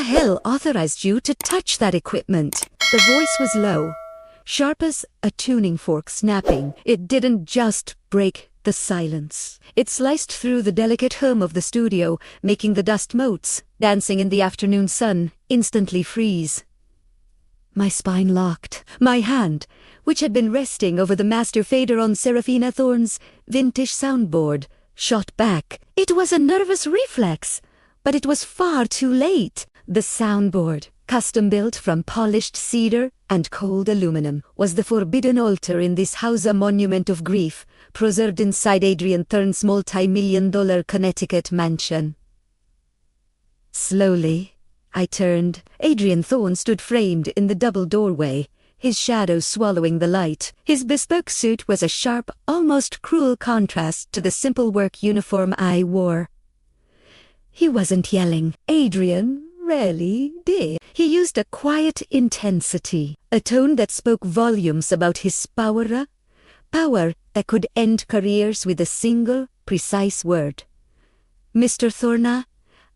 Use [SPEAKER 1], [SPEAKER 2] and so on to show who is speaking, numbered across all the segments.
[SPEAKER 1] hell authorized you to touch that equipment?" The voice was low, sharp as a tuning fork snapping. It didn't just break the silence. It sliced through the delicate hum of the studio, making the dust motes, dancing in the afternoon sun, instantly freeze. My spine locked. My hand, which had been resting over the master fader on Seraphina Thorne's vintage soundboard, shot back. It was a nervous reflex, but it was far too late. The soundboard, custom-built from polished cedar and cold aluminum, was the forbidden altar in this house, a monument of grief, preserved inside Adrian Thorne's multi-million-dollar Connecticut mansion. Slowly, I turned. Adrian Thorne stood framed in the double doorway, his shadow swallowing the light. His bespoke suit was a sharp, almost cruel contrast to the simple work uniform I wore. He wasn't yelling. Adrian rarely did. He used a quiet intensity, a tone that spoke volumes about his power that could end careers with a single, precise word. "Mr. Thorne,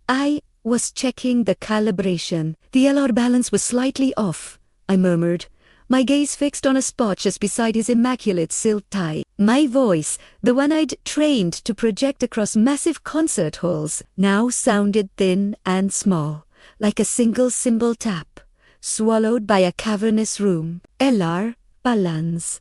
[SPEAKER 1] I was checking the calibration. The LR balance was slightly off," I murmured, my gaze fixed on a spot just beside his immaculate silk tie. My voice, the one I'd trained to project across massive concert halls, now sounded thin and small, like a single cymbal tap, swallowed by a cavernous room. "LR balance."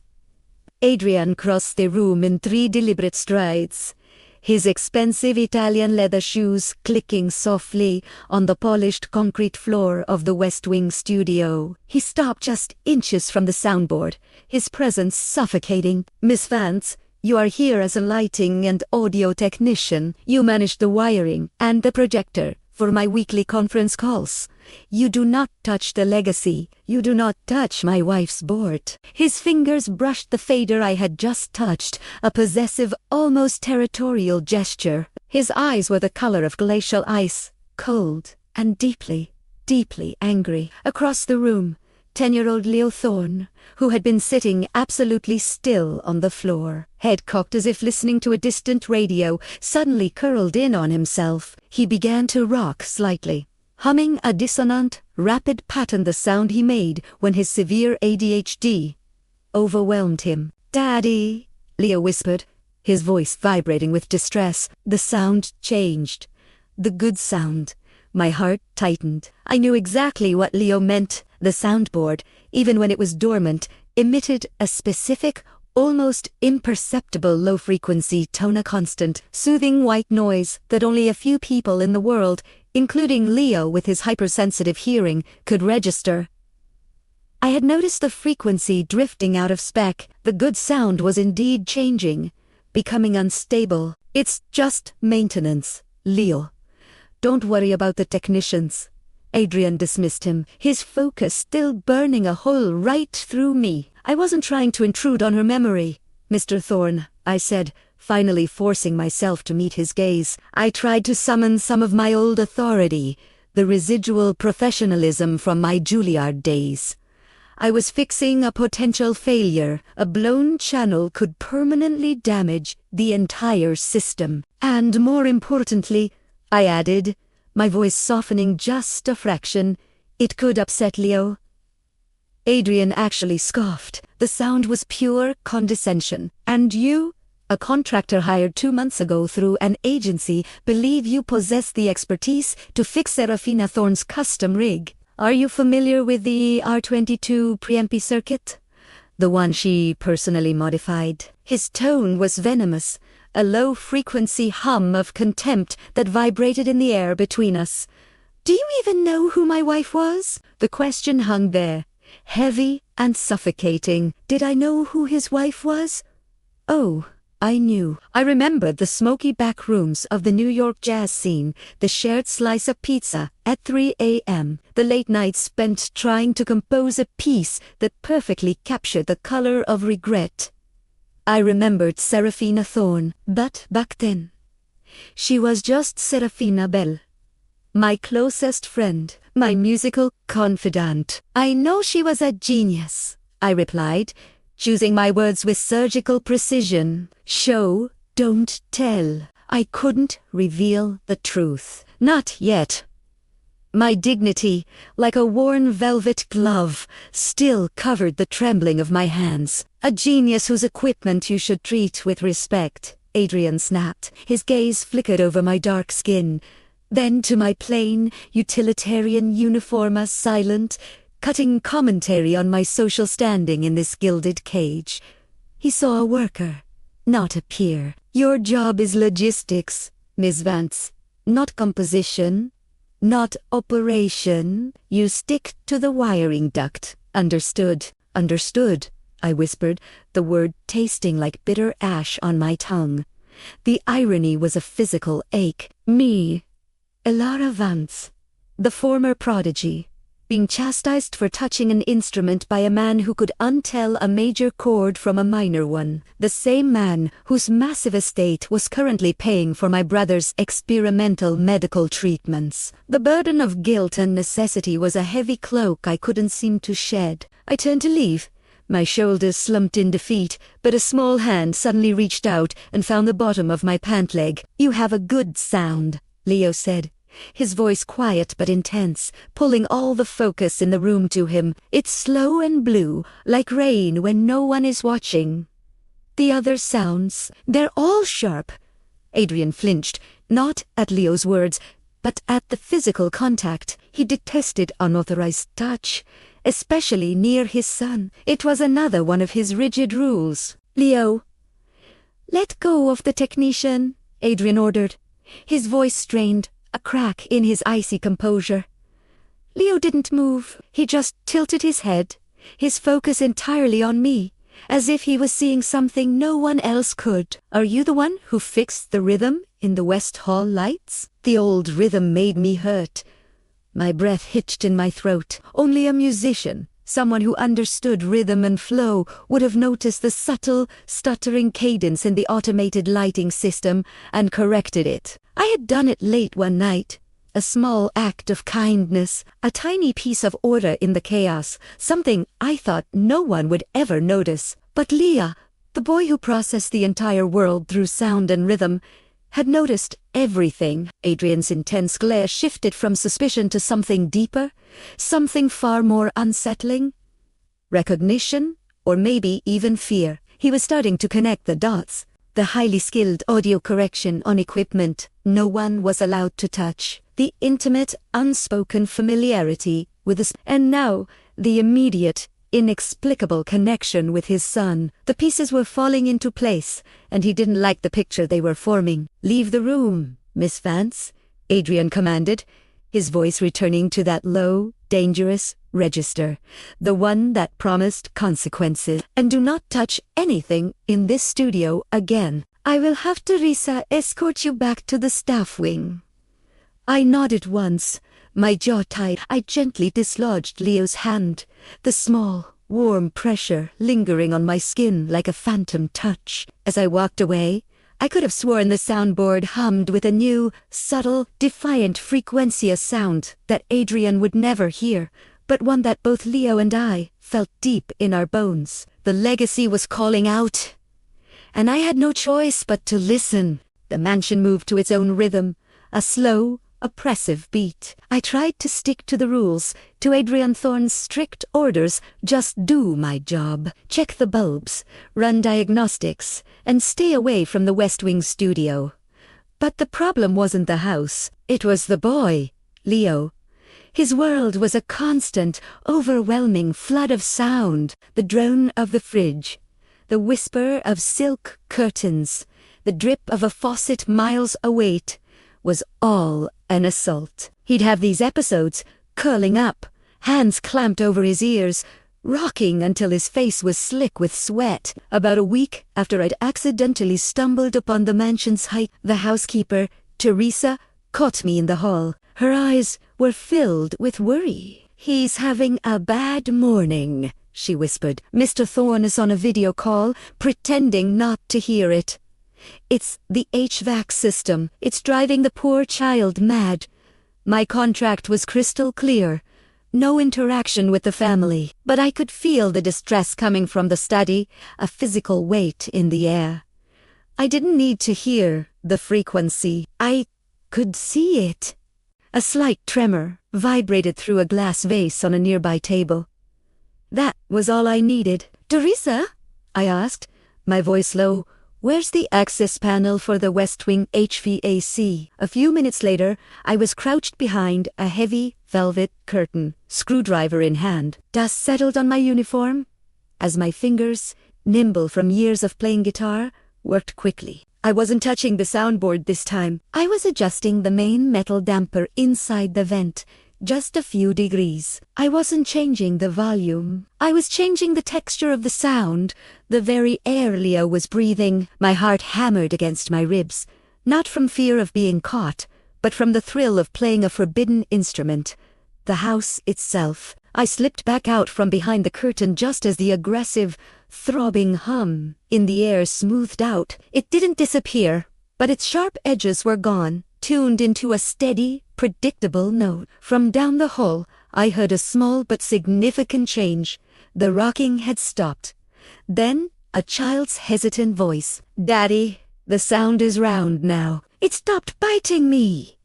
[SPEAKER 1] Adrian crossed the room in 3 deliberate strides, his expensive Italian leather shoes clicking softly on the polished concrete floor of the West Wing studio. He stopped just inches from the soundboard, his presence suffocating. "Miss Vance, you are here as a lighting and audio technician. You manage the wiring and the projector for my weekly conference calls. You do not touch the legacy. You do not touch my wife's board." His fingers brushed the fader I had just touched, a possessive, almost territorial gesture. His eyes were the color of glacial ice, cold and deeply, deeply angry. Across the room, 10-year-old Leo Thorne, who had been sitting absolutely still on the floor, head cocked as if listening to a distant radio, suddenly curled in on himself. He began to rock slightly, humming a dissonant, rapid pattern, the sound he made when his severe ADHD overwhelmed him. "Daddy," Leo whispered, his voice vibrating with distress. The sound changed. The good sound. My heart tightened. I knew exactly what Leo meant. The soundboard, even when it was dormant, emitted a specific, almost imperceptible low-frequency tone, a constant, soothing white noise that only a few people in the world, including Leo with his hypersensitive hearing, could register. I had noticed the frequency drifting out of spec. The good sound was indeed changing, becoming unstable. "It's just maintenance, Leo. Don't worry about the technicians." Adrian dismissed him, his focus still burning a hole right through me. "I wasn't trying to intrude on her memory, Mr. Thorne," I said, finally forcing myself to meet his gaze. "I tried to summon some of my old authority, the residual professionalism from my Juilliard days. I was fixing a potential failure. A blown channel could permanently damage the entire system. And more importantly," I added, my voice softening just a fraction, "it could upset Leo." Adrian actually scoffed. The sound was pure condescension. "And you, a contractor hired 2 months ago through an agency, believe you possess the expertise to fix Seraphina Thorne's custom rig? Are you familiar with the R22 preamp circuit? The one she personally modified?" His tone was venomous, a low-frequency hum of contempt that vibrated in the air between us. "Do you even know who my wife was?" The question hung there, heavy and suffocating. Did I know who his wife was? Oh, I knew. I remembered the smoky back rooms of the New York jazz scene, the shared slice of pizza at 3 a.m., the late nights spent trying to compose a piece that perfectly captured the color of regret. I remembered Seraphina Thorne, but back then, she was just Seraphina Bell, my closest friend, my musical confidant. "I know she was a genius," I replied, choosing my words with surgical precision. "Show, don't tell." I couldn't reveal the truth. Not yet. My dignity, like a worn velvet glove, still covered the trembling of my hands. A genius whose equipment you should treat with respect, Adrian snapped. His gaze flickered over my dark skin, then to my plain, utilitarian uniform, a silent, cutting commentary on my social standing in this gilded cage. He saw a worker, not a peer. Your job is logistics, Miss Vance, not composition. Not operation. You stick to the wiring duct. Understood. Understood, I whispered, the word tasting like bitter ash on my tongue. The irony was a physical ache. Me, Elara Vance, the former prodigy, being chastised for touching an instrument by a man who could untell a major chord from a minor one. The same man whose massive estate was currently paying for my brother's experimental medical treatments. The burden of guilt and necessity was a heavy cloak I couldn't seem to shed. I turned to leave. My shoulders slumped in defeat, but a small hand suddenly reached out and found the bottom of my pant leg. You have a good sound, Leo said, his voice quiet but intense, pulling all the focus in the room to him. It's slow and blue, like rain when no one is watching. The other sounds, they're all sharp. Adrian flinched, not at Leo's words, but at the physical contact. He detested unauthorized touch, especially near his son. It was another one of his rigid rules. Leo, let go of the technician, Adrian ordered, his voice strained, a crack in his icy composure. Leo didn't move. He just tilted his head, his focus entirely on me, as if he was seeing something no one else could. Are you the one who fixed the rhythm in the West Hall lights? The old rhythm made me hurt. My breath hitched in my throat. Only a musician, someone who understood rhythm and flow, would have noticed the subtle, stuttering cadence in the automated lighting system and corrected it. I had done it late one night. A small act of kindness, a tiny piece of order in the chaos, something I thought no one would ever notice. But Leah, the boy who processed the entire world through sound and rhythm, had noticed everything. Adrian's intense glare shifted from suspicion to something deeper, something far more unsettling. Recognition, or maybe even fear. He was starting to connect the dots. The highly skilled audio correction on equipment no one was allowed to touch. The intimate, unspoken familiarity with and now the immediate, inexplicable connection with his son. The pieces were falling into place, and he didn't like the picture they were forming. Leave the room, Miss Vance, Adrian commanded, his voice returning to that low, dangerous register, the one that promised consequences. And do not touch anything in this studio again. I will have Teresa escort you back to the staff wing. I nodded once, my jaw tight. I gently dislodged Leo's hand, the small, warm pressure lingering on my skin like a phantom touch. As I walked away, I could have sworn the soundboard hummed with a new, subtle, defiant frequencia sound that Adrian would never hear, but one that both Leo and I felt deep in our bones. The legacy was calling out, and I had no choice but to listen. The mansion moved to its own rhythm, a slow, oppressive beat. I tried to stick to the rules, to Adrian Thorne's strict orders. Just do my job, check the bulbs, run diagnostics, and stay away from the West Wing studio. But the problem wasn't the house, it was the boy, Leo. His world was a constant, overwhelming flood of sound. The drone of the fridge, the whisper of silk curtains, the drip of a faucet miles away was all an assault. He'd have these episodes, curling up, hands clamped over his ears, rocking until his face was slick with sweat. About a week after I'd accidentally stumbled upon the mansion's height, the housekeeper, Teresa, caught me in the hall. Her eyes were filled with worry. He's having a bad morning, she whispered. Mr. Thorne is on a video call, pretending not to hear it. It's the HVAC system. It's driving the poor child mad. My contract was crystal clear. No interaction with the family. But I could feel the distress coming from the study, a physical weight in the air. I didn't need to hear the frequency. I could see it. A slight tremor, vibrated through a glass vase on a nearby table. That was all I needed. "Teresa?" I asked, my voice low. "Where's the access panel for the West Wing HVAC?" A few minutes later, I was crouched behind a heavy velvet curtain, screwdriver in hand. Dust settled on my uniform as my fingers, nimble from years of playing guitar, worked quickly. I wasn't touching the soundboard this time. I was adjusting the main metal damper inside the vent, just a few degrees. I wasn't changing the volume. I was changing the texture of the sound, the very air Leo was breathing. My heart hammered against my ribs, not from fear of being caught, but from the thrill of playing a forbidden instrument, the house itself. I slipped back out from behind the curtain just as the aggressive, throbbing hum in the air smoothed out. It didn't disappear, but its sharp edges were gone, tuned into a steady, predictable note. From down the hall, I heard a small but significant change. The rocking had stopped. Then, a child's hesitant voice. "Daddy, the sound is round now." It stopped biting me.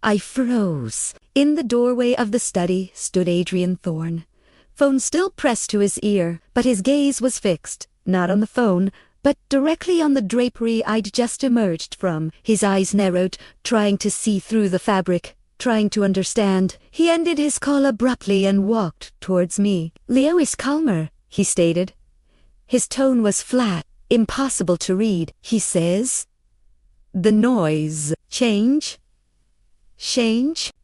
[SPEAKER 1] I froze. In the doorway of the study stood Adrian Thorne, phone still pressed to his ear, but his gaze was fixed, not on the phone, but directly on the drapery I'd just emerged from. His eyes narrowed, trying to see through the fabric, trying to understand. He ended his call abruptly and walked towards me. "Leo is calmer," he stated. His tone was flat, impossible to read. "He says, the noise. Change?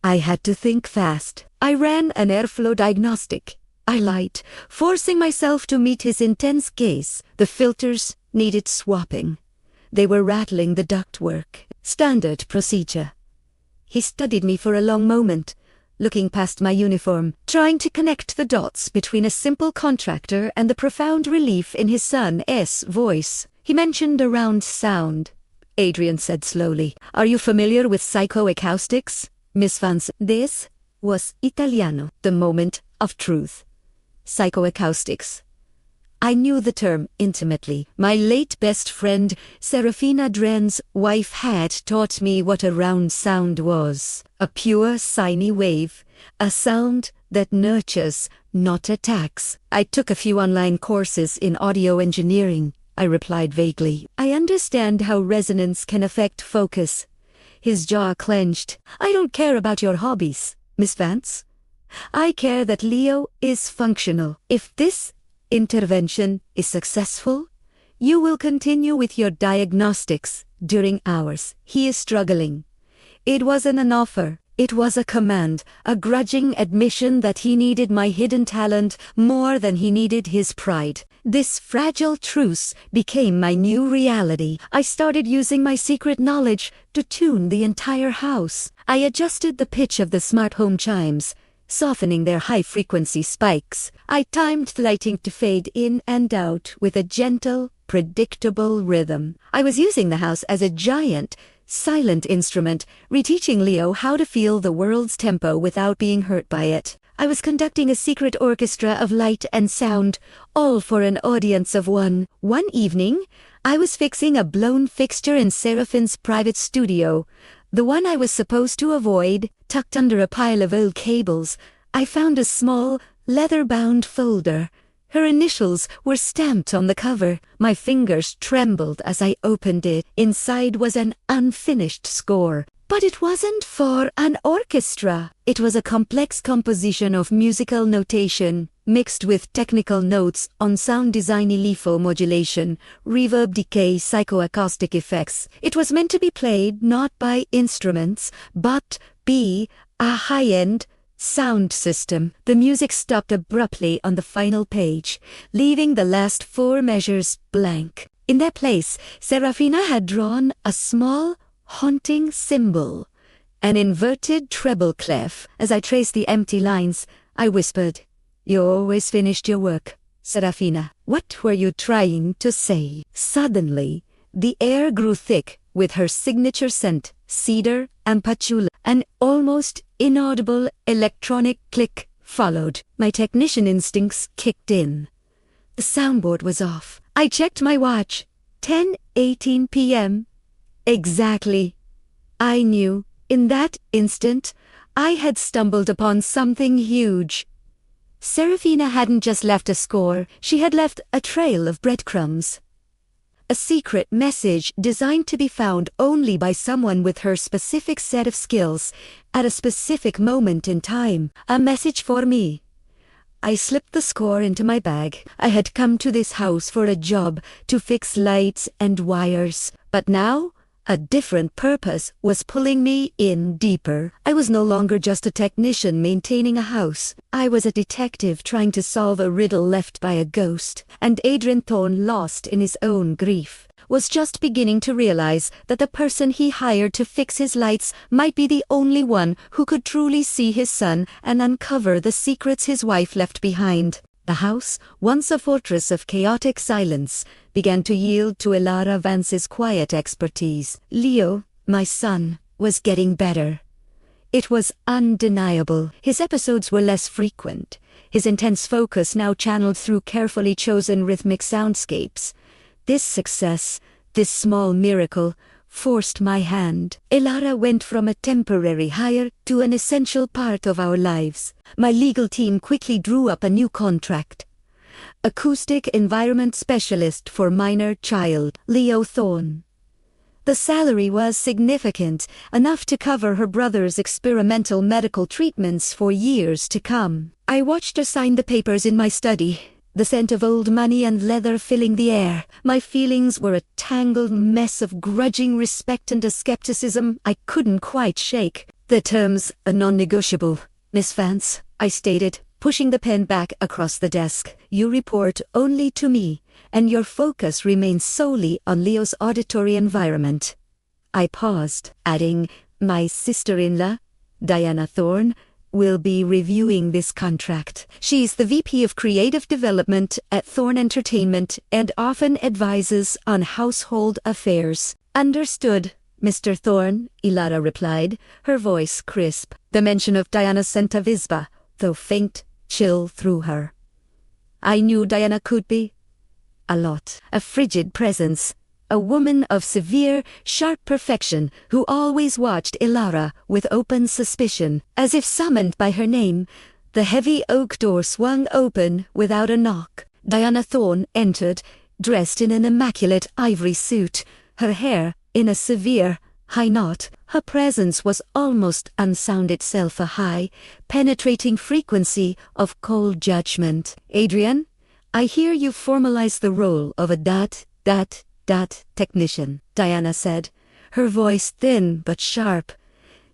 [SPEAKER 1] I had to think fast. I ran an airflow diagnostic. I lied, forcing myself to meet his intense gaze. The filters needed swapping. They were rattling the ductwork. Standard procedure. He studied me for a long moment, looking past my uniform, trying to connect the dots between a simple contractor and the profound relief in his son's voice. He mentioned a round sound. Adrian said slowly, "Are you familiar with psychoacoustics, Miss Vance?" This was Italiano, the moment of truth. Psychoacoustics. I knew the term intimately. My late best friend, Seraphina Dren's wife, had taught me what a round sound was. A pure, sine wave. A sound that nurtures, not attacks. "I took a few online courses in audio engineering," I replied vaguely. "I understand how resonance can affect focus." His jaw clenched. "I don't care about your hobbies, Miss Vance. I care that Leo is functional. If this intervention is successful, you will continue with your diagnostics during ours. He is struggling." It wasn't an offer. It was a command, a grudging admission that he needed my hidden talent more than he needed his pride. This fragile truce became my new reality. I started using my secret knowledge to tune the entire house. I adjusted the pitch of the smart home chimes, softening their high-frequency spikes. I timed the lighting to fade in and out with a gentle, predictable rhythm. I was using the house as a giant, silent instrument, reteaching Leo how to feel the world's tempo without being hurt by it. I was conducting a secret orchestra of light and sound, all for an audience of one. One evening, I was fixing a blown fixture in Seraphine's private studio, the one I was supposed to avoid. Tucked under a pile of old cables, I found a small, leather-bound folder. Her initials were stamped on the cover. My fingers trembled as I opened it. Inside was an unfinished score. But it wasn't for an orchestra. It was a complex composition of musical notation, mixed with technical notes on sound design, LIFO modulation, reverb decay, psychoacoustic effects. It was meant to be played not by instruments, but be a high-end sound system. The music stopped abruptly on the final page, leaving the last 4 measures blank. In their place, Seraphina had drawn a small, haunting symbol, an inverted treble clef. As I traced the empty lines, I whispered, "You always finished your work, Seraphina. What were you trying to say?" Suddenly, the air grew thick with her signature scent, cedar and patchouli. An almost inaudible electronic click followed. My technician instincts kicked in. The soundboard was off. I checked my watch. 10:18 p.m. Exactly. I knew. In that instant, I had stumbled upon something huge. Seraphina hadn't just left a score, she had left a trail of breadcrumbs. A secret message designed to be found only by someone with her specific set of skills, at a specific moment in time. A message for me. I slipped the score into my bag. I had come to this house for a job, to fix lights and wires. But now, a different purpose was pulling me in deeper. I was no longer just a technician maintaining a house. I was a detective trying to solve a riddle left by a ghost. And Adrian Thorne, lost in his own grief, was just beginning to realize that the person he hired to fix his lights might be the only one who could truly see his son and uncover the secrets his wife left behind. The house, once a fortress of chaotic silence, began to yield to Elara Vance's quiet expertise. Leo, my son, was getting better. It was undeniable. His episodes were less frequent, his intense focus now channeled through carefully chosen rhythmic soundscapes. This success, this small miracle, forced my hand. Elara went from a temporary hire to an essential part of our lives. My legal team quickly drew up a new contract. Acoustic environment specialist for minor child, Leo Thorne. The salary was significant, enough to cover her brother's experimental medical treatments for years to come. I watched her sign the papers in my study, the scent of old money and leather filling the air. My feelings were a tangled mess of grudging respect and a skepticism I couldn't quite shake. The terms are non-negotiable, Miss Vance, I stated, pushing the pen back across the desk. You report only to me, and your focus remains solely on Leo's auditory environment. I paused, adding, my sister-in-law, Diana Thorne, will be reviewing this contract. She's the VP of Creative Development at Thorne Entertainment and often advises on household affairs. Understood, Mr. Thorne, Elara replied, her voice crisp. The mention of Diana sent a visba, though faint, chill through her. I knew Diana could be a lot. A frigid presence. A woman of severe, sharp perfection who always watched Elara with open suspicion. As if summoned by her name, the heavy oak door swung open without a knock. Diana Thorne entered, dressed in an immaculate ivory suit, her hair in a severe, high knot. Her presence was almost unsound itself, a high, penetrating frequency of cold judgment. Adrian, I hear you formalize the role of a technician, Diana said, her voice thin but sharp.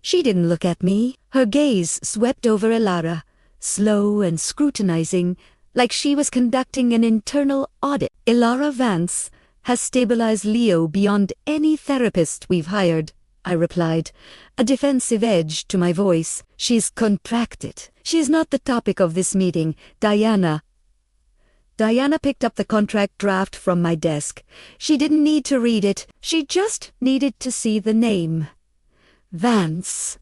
[SPEAKER 1] She didn't look at me. Her gaze swept over Elara, slow and scrutinizing, like she was conducting an internal audit. Elara Vance has stabilized Leo beyond any therapist we've hired, I replied, a defensive edge to my voice. She's contracted. She is not the topic of this meeting, Diana. Diana picked up the contract draft from my desk. She didn't need to read it. She just needed to see the name. Vance.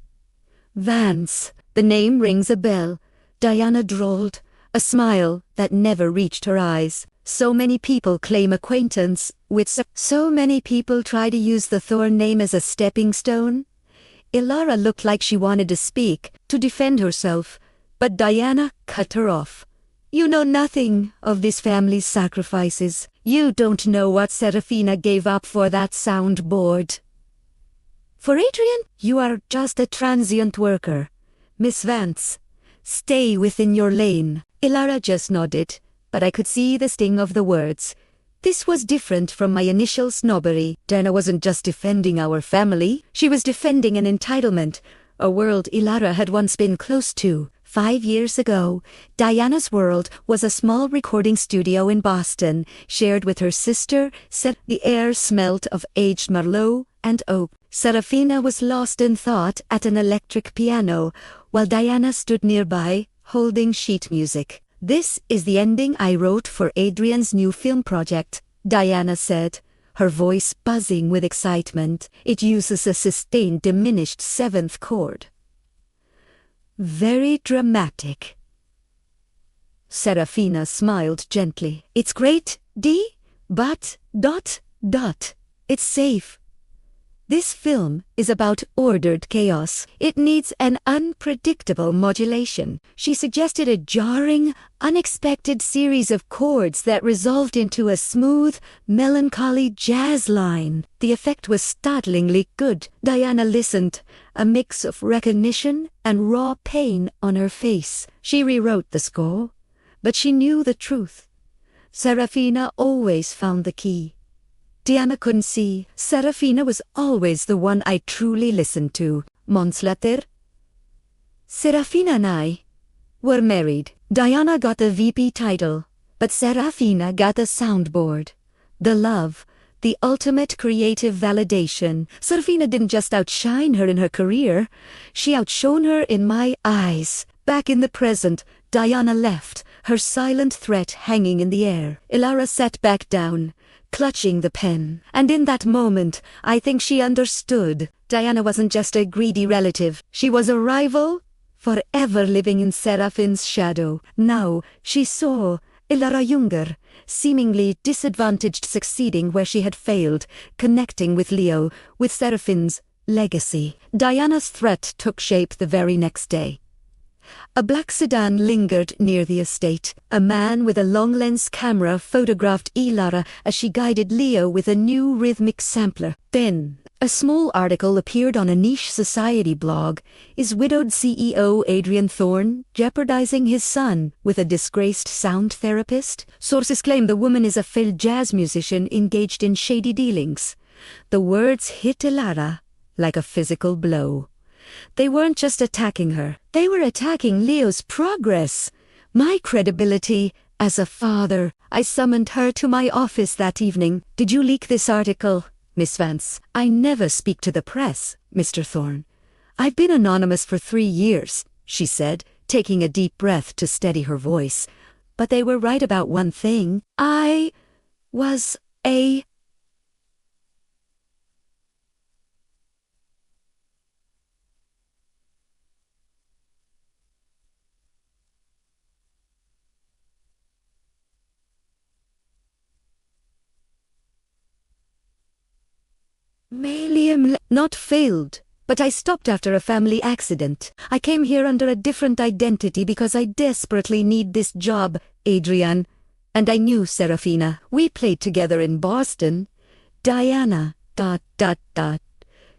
[SPEAKER 1] Vance. The name rings a bell, Diana drawled, a smile that never reached her eyes. So many people claim acquaintance with so many people try to use the Thorne name as a stepping stone. Elara looked like she wanted to speak, to defend herself, but Diana cut her off. You know nothing of this family's sacrifices. You don't know what Seraphina gave up for that soundboard. For Adrian, you are just a transient worker. Miss Vance, stay within your lane. Elara just nodded, but I could see the sting of the words. This was different from my initial snobbery. Diana wasn't just defending our family. She was defending an entitlement, a world Elara had once been close to. 5 years ago, Diana's world was a small recording studio in Boston, shared with her sister. The air smelt of aged Merlot and oak. Seraphina was lost in thought at an electric piano, while Diana stood nearby, holding sheet music. This is the ending I wrote for Adrian's new film project, Diana said, her voice buzzing with excitement. It uses a sustained diminished seventh chord. Very dramatic. Seraphina smiled gently. It's great, but, it's safe. This film is about ordered chaos. It needs an unpredictable modulation. She suggested a jarring, unexpected series of chords that resolved into a smooth, melancholy jazz line. The effect was startlingly good. Diana listened, a mix of recognition and raw pain on her face. She rewrote the score, but she knew the truth. Seraphina always found the key. Diana couldn't see. Seraphina was always the one I truly listened to. Months later, Seraphina and I were married. Diana got the VP title, but Seraphina got the soundboard. The love, the ultimate creative validation. Seraphina didn't just outshine her in her career, she outshone her in my eyes. Back in the present, Diana left, her silent threat hanging in the air. Elara sat back down, clutching the pen. And in that moment, I think she understood. Diana wasn't just a greedy relative. She was a rival, forever living in Seraphine's shadow. Now, she saw Elara younger, seemingly disadvantaged, succeeding where she had failed, connecting with Leo, with Seraphine's legacy. Diana's threat took shape the very next day. A black sedan lingered near the estate. A man with a long-lens camera photographed Elara as she guided Leo with a new rhythmic sampler. Then, a small article appeared on a niche society blog. Is widowed CEO Adrian Thorne jeopardizing his son with a disgraced sound therapist? Sources claim the woman is a failed jazz musician engaged in shady dealings. The words hit Elara like a physical blow. They weren't just attacking her. They were attacking Leo's progress, my credibility as a father. I summoned her to my office that evening. Did you leak this article, Miss Vance? I never speak to the press, Mr. Thorne. I've been anonymous for 3 years, she said, taking a deep breath to steady her voice. But they were right about one thing. I was a not failed, but I stopped after a family accident. I came here under a different identity because I desperately need this job, Adrian. And I knew Seraphina. We played together in Boston. Diana, ...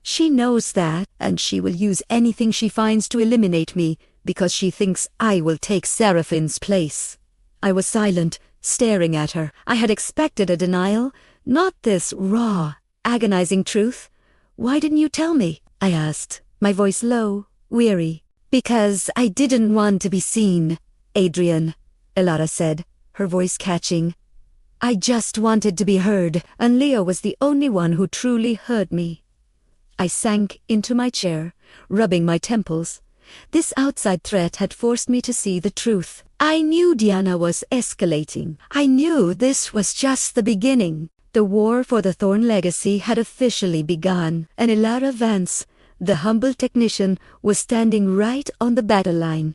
[SPEAKER 1] She knows that, and she will use anything she finds to eliminate me, because she thinks I will take Seraphine's place. I was silent, staring at her. I had expected a denial, not this raw, agonizing truth. Why didn't you tell me? I asked, my voice low, weary. Because I didn't want to be seen, Adrian, Elara said, her voice catching. I just wanted to be heard, and Leo was the only one who truly heard me. I sank into my chair, rubbing my temples. This outside threat had forced me to see the truth. I knew Diana was escalating. I knew this was just the beginning. The war for the Thorne legacy had officially begun, and Elara Vance, the humble technician, was standing right on the battle line.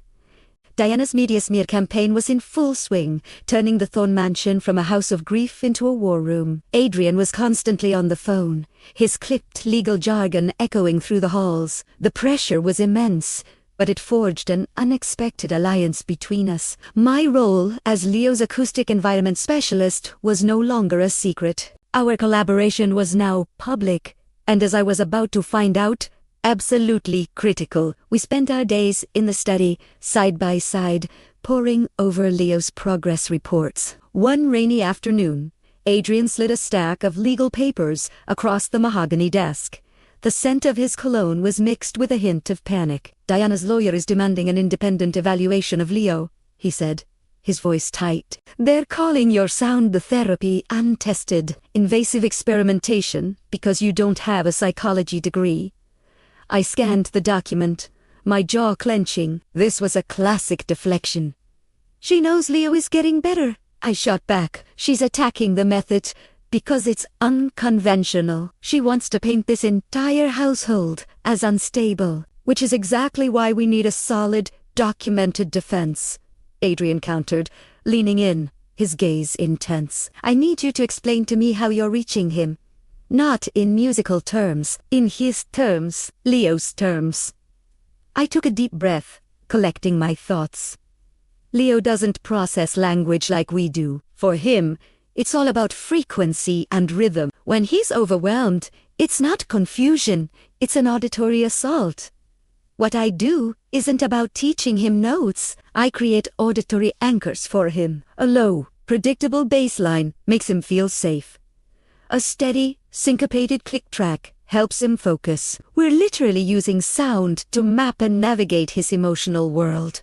[SPEAKER 1] Diana's media smear campaign was in full swing, turning the Thorne mansion from a house of grief into a war room. Adrian was constantly on the phone, his clipped legal jargon echoing through the halls. The pressure was immense, but it forged an unexpected alliance between us. My role as Leo's acoustic environment specialist was no longer a secret. Our collaboration was now public, and as I was about to find out, absolutely critical. We spent our days in the study, side by side, poring over Leo's progress reports. One rainy afternoon, Adrian slid a stack of legal papers across the mahogany desk. The scent of his cologne was mixed with a hint of panic. Diana's lawyer is demanding an independent evaluation of Leo, he said, his voice tight. They're calling your sound therapy untested, invasive experimentation, because you don't have a psychology degree. I scanned the document, my jaw clenching. This was a classic deflection. She knows Leo is getting better, I shot back. She's attacking the method because it's unconventional. She wants to paint this entire household as unstable, which is exactly why we need a solid, documented defense, Adrian countered, leaning in, his gaze intense. I need you to explain to me how you're reaching him. Not in musical terms, in his terms, Leo's terms. I took a deep breath, collecting my thoughts. Leo doesn't process language like we do. For him, it's all about frequency and rhythm. When he's overwhelmed, it's not confusion, it's an auditory assault. What I do isn't about teaching him notes. I create auditory anchors for him. A low, predictable bass line makes him feel safe. A steady, syncopated click track helps him focus. We're literally using sound to map and navigate his emotional world.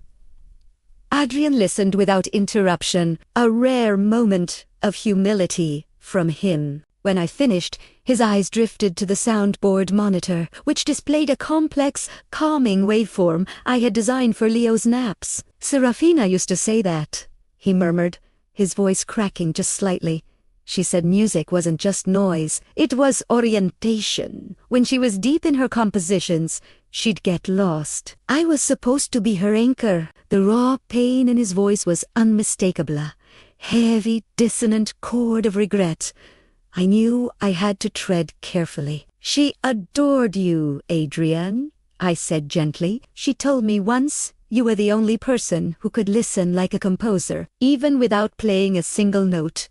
[SPEAKER 1] Adrian listened without interruption, a rare moment of humility from him. When I finished, his eyes drifted to the soundboard monitor, which displayed a complex, calming waveform I had designed for Leo's naps. "Seraphina used to say that," he murmured, his voice cracking just slightly. She said music wasn't just noise, it was orientation. When she was deep in her compositions, she'd get lost. I was supposed to be her anchor. The raw pain in his voice was unmistakable, a heavy, dissonant chord of regret. I knew I had to tread carefully. "She adored you, Adrian," I said gently. "She told me once you were the only person who could listen like a composer, even without playing a single note."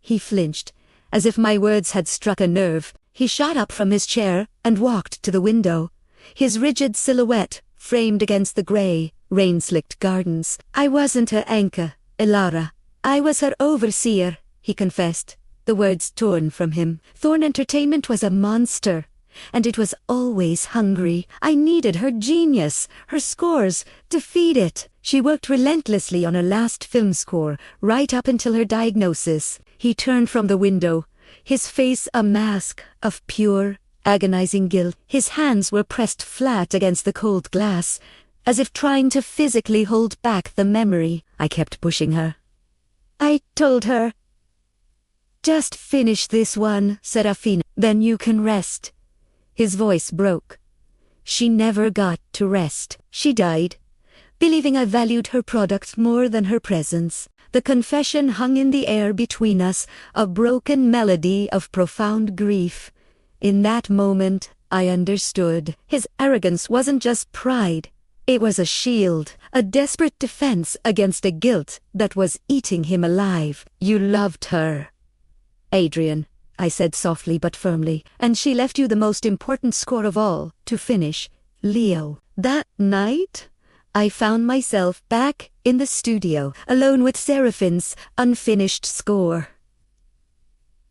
[SPEAKER 1] He flinched, as if my words had struck a nerve. He shot up from his chair and walked to the window, his rigid silhouette framed against the grey, rain-slicked gardens. "I wasn't her anchor, Elara. I was her overseer," he confessed, the words torn from him. "Thorne Entertainment was a monster, and it was always hungry. I needed her genius, her scores, to feed it. She worked relentlessly on her last film score, right up until her diagnosis." He turned from the window, his face a mask of pure, agonizing guilt. His hands were pressed flat against the cold glass, as if trying to physically hold back the memory. I kept pushing her. "I told her, 'Just finish this one, Seraphina, then you can rest.'" His voice broke. "She never got to rest. She died, believing I valued her product more than her presence." The confession hung in the air between us, a broken melody of profound grief. In that moment, I understood. His arrogance wasn't just pride. It was a shield, a desperate defense against a guilt that was eating him alive. "You loved her, Adrian," I said softly but firmly, "and she left you the most important score of all, to finish, Leo." That night, I found myself back in the studio, alone with Seraphina's unfinished score.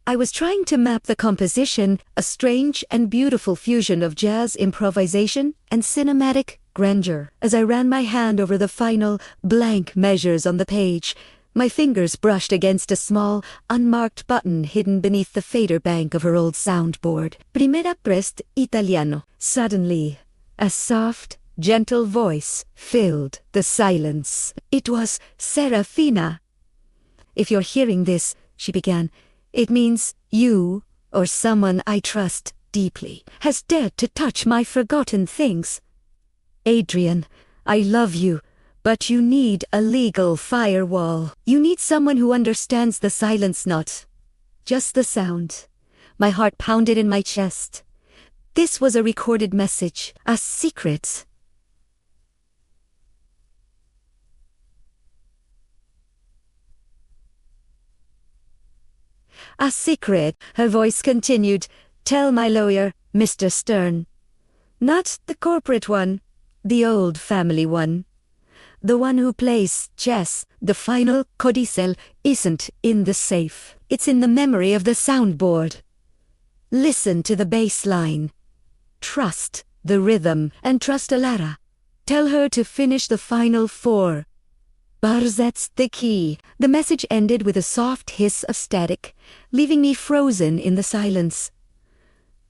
[SPEAKER 1] I was trying to map the composition, a strange and beautiful fusion of jazz improvisation and cinematic grandeur. As I ran my hand over the final, blank measures on the page, my fingers brushed against a small, unmarked button hidden beneath the fader bank of her old soundboard. "Primera prest italiano." Suddenly, a soft, gentle voice filled the silence. It was Seraphina. "If you're hearing this," she began, "it means you, or someone I trust deeply, has dared to touch my forgotten things. Adrian, I love you, but you need a legal firewall. You need someone who understands the silence, not just the sound." My heart pounded in my chest. This was a recorded message, a secret. "A secret," her voice continued. "Tell my lawyer, Mr. Stern. Not the corporate one, the old family one. The one who plays chess. The final codicil isn't in the safe. It's in the memory of the soundboard. Listen to the bass line. Trust the rhythm, and trust Elara. Tell her to finish the final 4 bars. That's the key." The message ended with a soft hiss of static, leaving me frozen in the silence.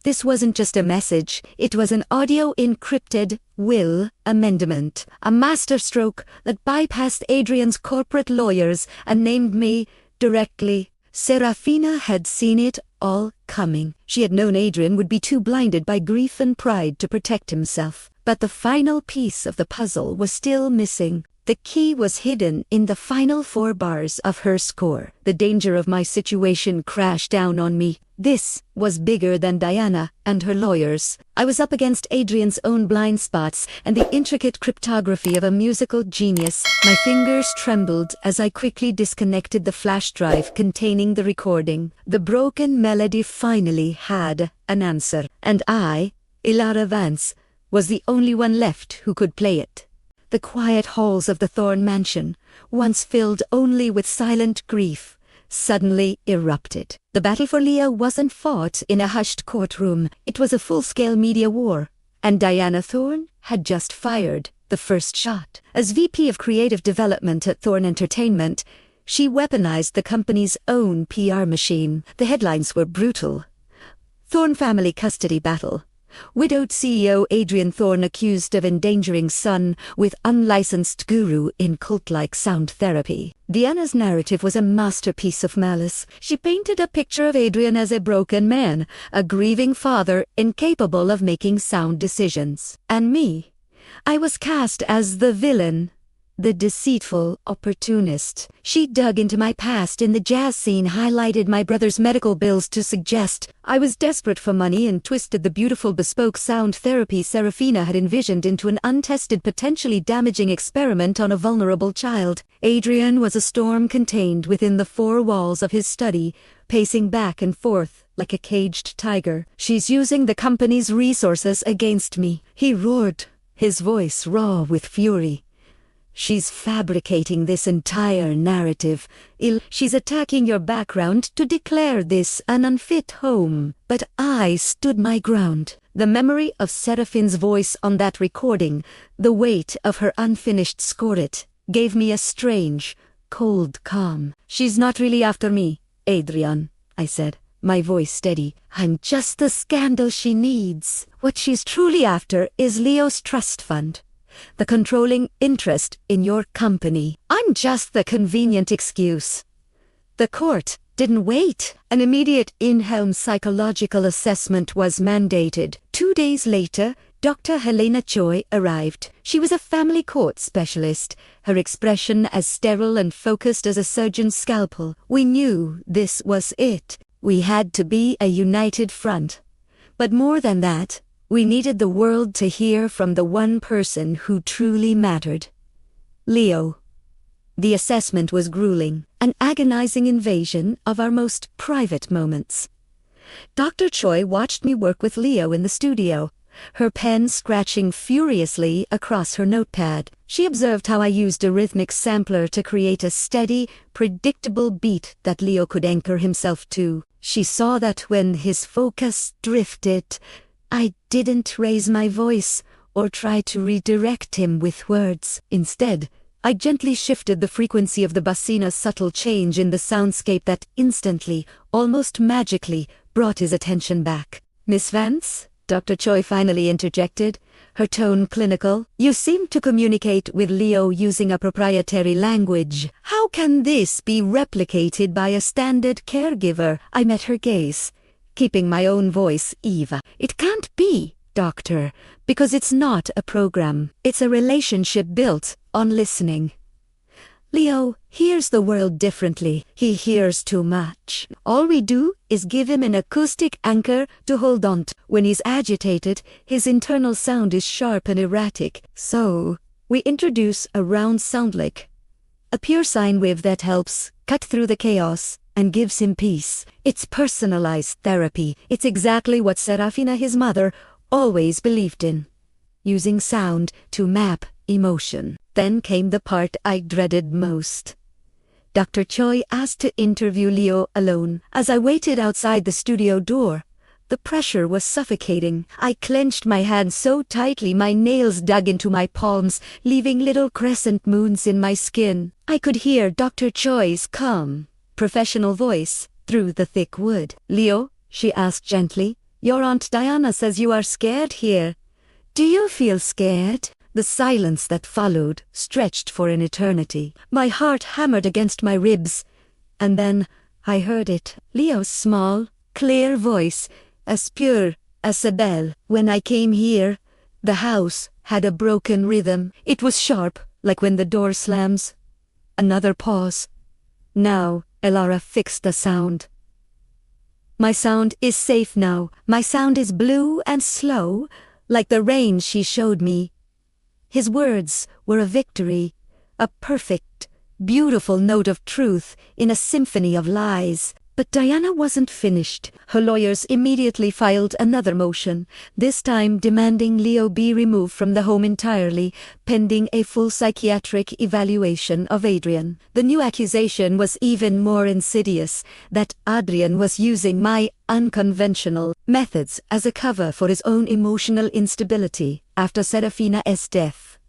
[SPEAKER 1] This wasn't just a message, it was an audio-encrypted will amendment, a masterstroke that bypassed Adrian's corporate lawyers and named me directly. Seraphina had seen it all coming. She had known Adrian would be too blinded by grief and pride to protect himself. But the final piece of the puzzle was still missing. The key was hidden in the final 4 bars of her score. The danger of my situation crashed down on me. This was bigger than Diana and her lawyers. I was up against Adrian's own blind spots and the intricate cryptography of a musical genius. My fingers trembled as I quickly disconnected the flash drive containing the recording. The broken melody finally had an answer, and I, Elara Vance, was the only one left who could play it. The quiet halls of the Thorne mansion, once filled only with silent grief, suddenly erupted. The battle for Leo wasn't fought in a hushed courtroom. It was a full-scale media war, and Diana Thorne had just fired the first shot. As VP of Creative Development at Thorne Entertainment, she weaponized the company's own PR machine. The headlines were brutal. Thorne family custody battle. Widowed CEO Adrian Thorne accused of endangering son with unlicensed guru in cult-like sound therapy. Diana's narrative was a masterpiece of malice. She painted a picture of Adrian as a broken man, a grieving father incapable of making sound decisions. And me, I was cast as the villain, the deceitful opportunist. She dug into my past in the jazz scene, highlighted my brother's medical bills to suggest I was desperate for money, and twisted the beautiful bespoke sound therapy Seraphina had envisioned into an untested, potentially damaging experiment on a vulnerable child. Adrian was a storm contained within the 4 walls of his study, pacing back and forth like a caged tiger. "She's using the company's resources against me," he roared, his voice raw with fury. "She's fabricating this entire narrative. She's attacking your background to declare this an unfit home." But I stood my ground. The memory of Seraphina's voice on that recording, the weight of her unfinished score, gave me a strange, cold calm. "She's not really after me, Adrian," I said, my voice steady. "I'm just the scandal she needs. What she's truly after is Leo's trust fund, the controlling interest in your company. I'm just the convenient excuse." The court didn't wait. An immediate in-home psychological assessment was mandated. 2 days later, Dr. Helena Choi arrived. She was a family court specialist, her expression as sterile and focused as a surgeon's scalpel. We knew this was it. We had to be a united front. But more than that, we needed the world to hear from the one person who truly mattered. Leo. The assessment was grueling, an agonizing invasion of our most private moments. Dr. Choi watched me work with Leo in the studio, her pen scratching furiously across her notepad. She observed how I used a rhythmic sampler to create a steady, predictable beat that Leo could anchor himself to. She saw that when his focus drifted, I didn't raise my voice or try to redirect him with words. Instead, I gently shifted the frequency of the bassina's subtle change in the soundscape that instantly, almost magically, brought his attention back. "Miss Vance?" Dr. Choi finally interjected, her tone clinical. "You seem to communicate with Leo using a proprietary language. How can this be replicated by a standard caregiver?" I met her gaze, keeping my own voice even. "It can't be, doctor, because it's not a program. It's a relationship built on listening. Leo hears the world differently. He hears too much. All we do is give him an acoustic anchor to hold on to. When he's agitated, his internal sound is sharp and erratic. So, we introduce a round sound lick, a pure sine wave that helps cut through the chaos and gives him peace. It's personalized therapy. It's exactly what Seraphina, his mother, always believed in. Using sound to map emotion." Then came the part I dreaded most. Dr. Choi asked to interview Leo alone. As I waited outside the studio door, the pressure was suffocating. I clenched my hands so tightly my nails dug into my palms, leaving little crescent moons in my skin. I could hear Dr. Choi's calm, professional voice through the thick wood. "Leo," she asked gently, "your Aunt Diana says you are scared here. Do you feel scared?" The silence that followed stretched for an eternity. My heart hammered against my ribs, and then I heard it. Leo's small, clear voice, as pure as a bell. "When I came here, the house had a broken rhythm. It was sharp, like when the door slams. Another pause. Now, Elara fixed the sound. My sound is safe now. My sound is blue and slow, like the rain she showed me. His words were a victory, a perfect, beautiful note of truth in a symphony of lies. But Diana wasn't finished. Her lawyers immediately filed another motion, this time demanding Leo be removed from the home entirely, pending a full psychiatric evaluation of Adrian. The new accusation was even more insidious, that Adrian was using my unconventional methods as a cover for his own emotional instability after Seraphina's death.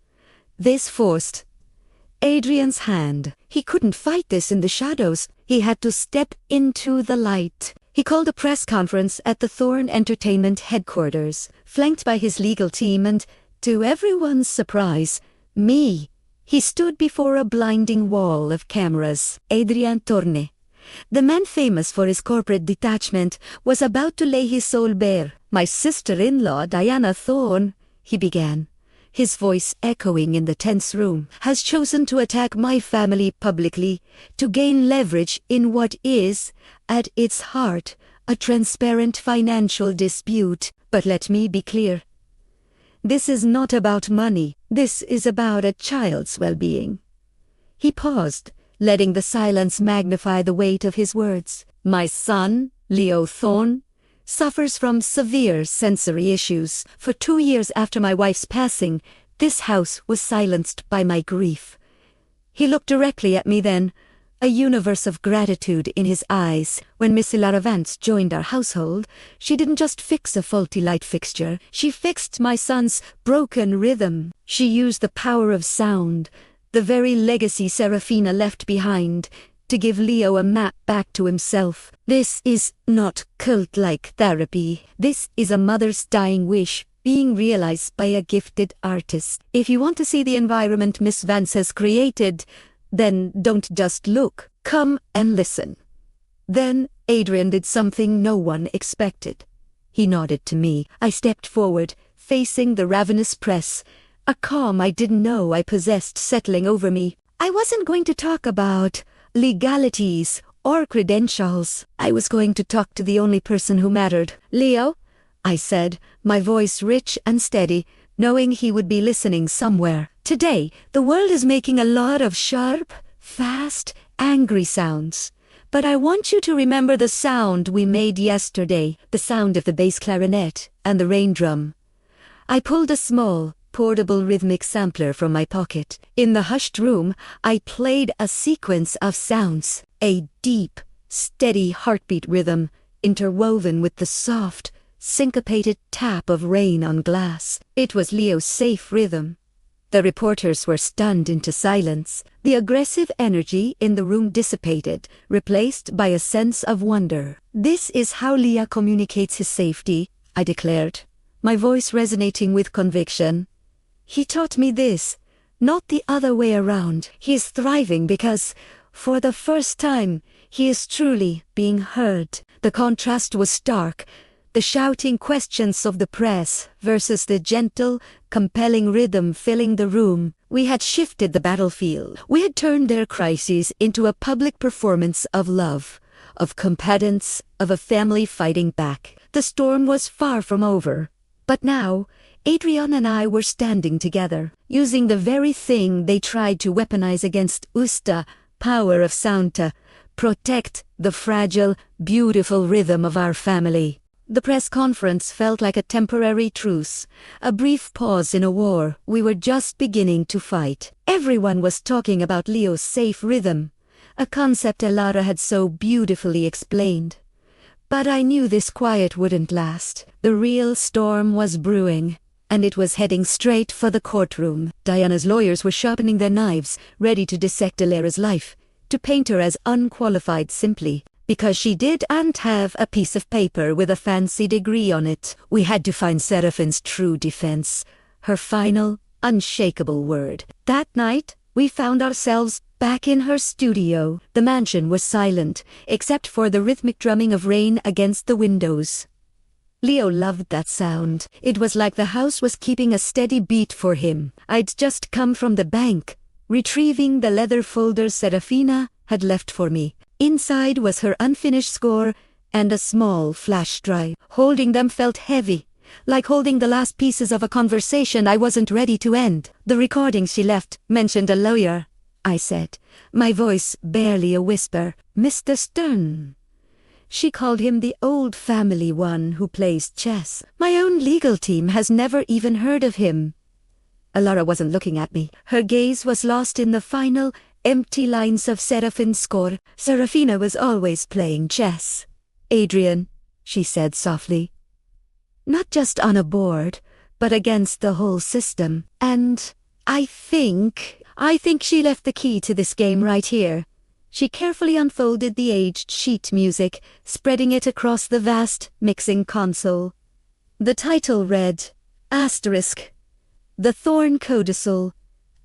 [SPEAKER 1] This forced Adrian's hand. He couldn't fight this in the shadows. He had to step into the light. He called a press conference at the Thorne Entertainment headquarters, flanked by his legal team and, to everyone's surprise, me. He stood before a blinding wall of cameras. Adrian Thorne, the man famous for his corporate detachment, was about to lay his soul bare. My sister-in-law, Diana Thorne, he began, his voice echoing in the tense room, has chosen to attack my family publicly, to gain leverage in what is, at its heart, a transparent financial dispute. But let me be clear. This is not about money. This is about a child's well-being. He paused, letting the silence magnify the weight of his words. My son, Leo Thorne, suffers from severe sensory issues. For 2 years after my wife's passing, this house was silenced by my grief. He looked directly at me then, a universe of gratitude in his eyes. When Miss Elara Vance joined our household, she didn't just fix a faulty light fixture, she fixed my son's broken rhythm. She used the power of sound, the very legacy Seraphina left behind, to give Leo a map back to himself. This is not cult-like therapy. This is a mother's dying wish being realized by a gifted artist. If you want to see the environment Miss Vance has created, then don't just look. Come and listen. Then Adrian did something no one expected. He nodded to me. I stepped forward, facing the ravenous press, a calm I didn't know I possessed settling over me. I wasn't going to talk about legalities or credentials. I was going to talk to the only person who mattered. Leo, I said, my voice rich and steady, knowing he would be listening somewhere. Today, the world is making a lot of sharp, fast, angry sounds. But I want you to remember the sound we made yesterday, the sound of the bass clarinet and the rain drum. I pulled a small, portable rhythmic sampler from my pocket. In the hushed room, I played a sequence of sounds, a deep, steady heartbeat rhythm, interwoven with the soft, syncopated tap of rain on glass. It was Leo's safe rhythm. The reporters were stunned into silence. The aggressive energy in the room dissipated, replaced by a sense of wonder. This is how Leo communicates his safety, I declared, my voice resonating with conviction. He taught me this, not the other way around. He is thriving because, for the first time, he is truly being heard. The contrast was stark. The shouting questions of the press versus the gentle, compelling rhythm filling the room. We had shifted the battlefield. We had turned their crises into a public performance of love, of competence, of a family fighting back. The storm was far from over. But now, Adrian and I were standing together, using the very thing they tried to weaponize against us, the power of sound, to protect the fragile, beautiful rhythm of our family. The press conference felt like a temporary truce, a brief pause in a war we were just beginning to fight. Everyone was talking about Leo's safe rhythm, a concept Elara had so beautifully explained. But I knew this quiet wouldn't last. The real storm was brewing, and it was heading straight for the courtroom. Diana's lawyers were sharpening their knives, ready to dissect Elara's life, to paint her as unqualified simply because she didn't have a piece of paper with a fancy degree on it. We had to find Seraphine's true defense, her final, unshakable word. That night, we found ourselves back in her studio. The mansion was silent, except for the rhythmic drumming of rain against the windows. Leo loved that sound. It was like the house was keeping a steady beat for him. I'd just come from the bank, retrieving the leather folder Seraphina had left for me. Inside was her unfinished score and a small flash drive. Holding them felt heavy, like holding the last pieces of a conversation I wasn't ready to end. "The recording she left mentioned a lawyer," I said, my voice barely a whisper. "Mr. Stern. She called him the old family one who plays chess. My own legal team has never even heard of him." Elara wasn't looking at me. Her gaze was lost in the final, empty lines of Seraphine's score. "Seraphina was always playing chess, Adrian," she said softly. "Not just on a board, but against the whole system. And I think she left the key to this game right here." She carefully unfolded the aged sheet music, spreading it across the vast mixing console. The title read, Asterisk, The Thorne Codicil,